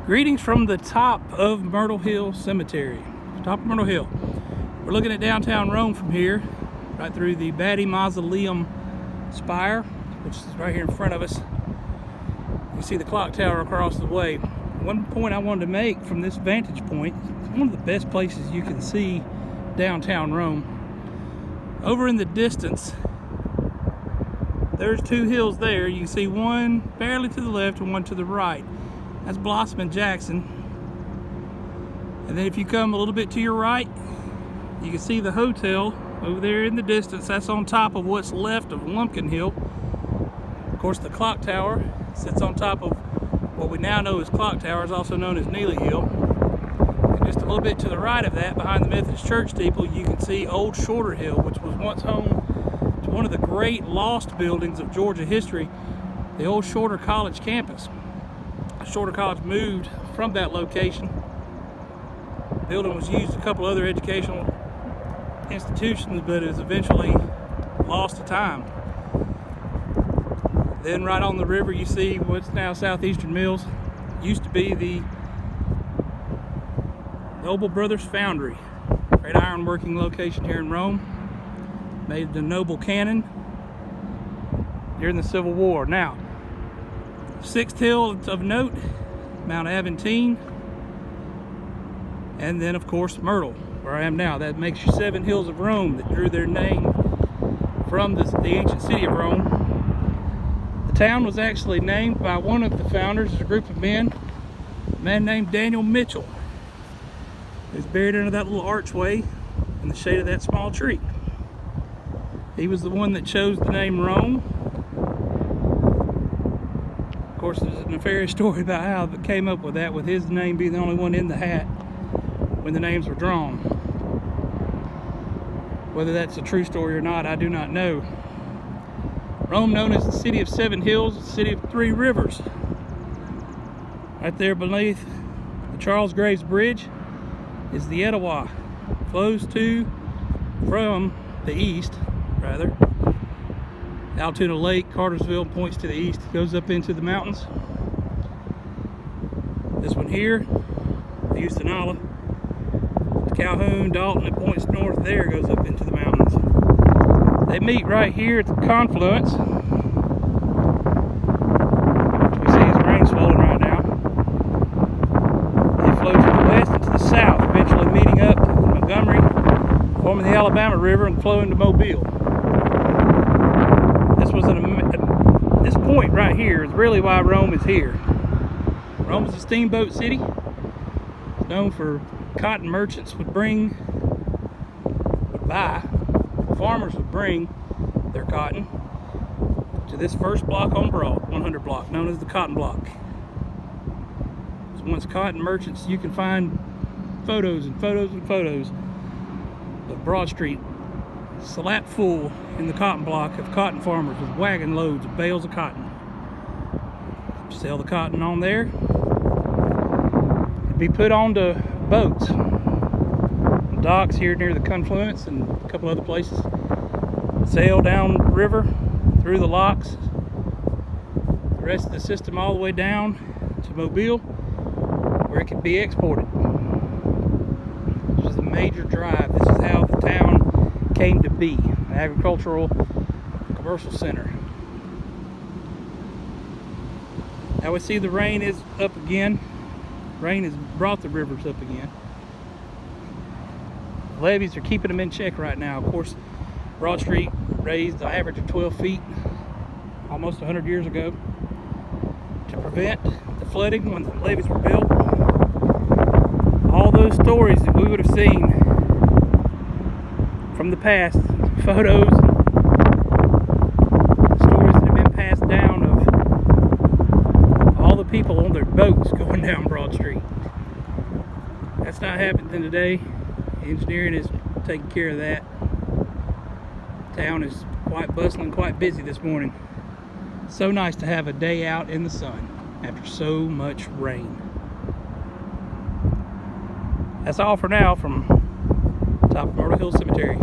Greetings from the top of Myrtle Hill Cemetery. Top of Myrtle Hill. We're looking at downtown Rome from here, right through the Batty Mausoleum spire, which is right here in front of us. You can see the clock tower across the way. One point I wanted to make from this vantage point, it's one of the best places you can see downtown Rome. Over in the distance, there's two hills there. You can see one barely to the left and one to the right. That's Blossom and Jackson. And then if you come a little bit to your right, you can see the hotel over there in the distance. That's on top of what's left of Lumpkin Hill. Of course, the clock tower sits on top of what we now know as Clock Tower, is also known as Neely Hill. And just a little bit to the right of that, behind the Methodist Church steeple, you can see Old Shorter Hill, which was once home to one of the great lost buildings of Georgia history, the old Shorter College campus. Shorter College moved from that location. The building was used a couple other educational institutions, but it was eventually lost to time. Then right on the river you see what's now Southeastern Mills. Used to be the Noble Brothers Foundry, great ironworking location here in Rome. Made the noble cannon during the Civil War. Now, sixth hill of note, Mount Aventine, and then of course Myrtle, where I am now. That makes you 7 hills of Rome that drew their name from the ancient city of Rome. The town was actually named by one of the founders, a group of men, a man named Daniel Mitchell. He's buried under that little archway in the shade of that small tree. He was the one that chose the name Rome. Of course, there's a nefarious story about how it came up with that, with his name being the only one in the hat when the names were drawn. Whether that's a true story or not, I do not know. Rome, known as the city of 7 hills, the city of 3 rivers. Right there beneath the Charles Graves Bridge is the Etowah. Flows from the east, rather. Altoona Lake, Cartersville points to the east, goes up into the mountains. This one here, the Houstonala, Calhoun, Dalton, it points north there, goes up into the mountains. They meet right here at the confluence. We see it's rain swollen right now. They flow to the west and to the south, eventually meeting up in Montgomery, forming the Alabama River and flowing to Mobile. This point right here is really why Rome is here. Rome is a steamboat city. It's known for cotton merchants would buy, farmers would bring their cotton to this first block on Broad, 100 block, known as the Cotton Block. So once cotton merchants, you can find photos and photos and photos of Broad Street slap full in the cotton block of cotton farmers with wagon loads of bales of cotton. Sell the cotton on there. It'd be put onto boats, docks here near the confluence and a couple other places. Sail down the river through the locks, the rest of the system all the way down to Mobile, where it could be exported. This was a major drive. This is how the town came to be, an agricultural commercial center. Now we see the rain is up again. Rain has brought the rivers up again. The levees are keeping them in check right now. Of course, Broad Street raised an average of 12 feet almost 100 years ago to prevent the flooding when the levees were built. All those stories that we would have seen from the past, photos, stories that have been passed down of all the people on their boats going down Broad Street. That's not happening today. Engineering is taking care of that. Town is quite bustling, quite busy this morning. So nice to have a day out in the sun after so much rain. That's all for now from top of Myrtle Hill Cemetery.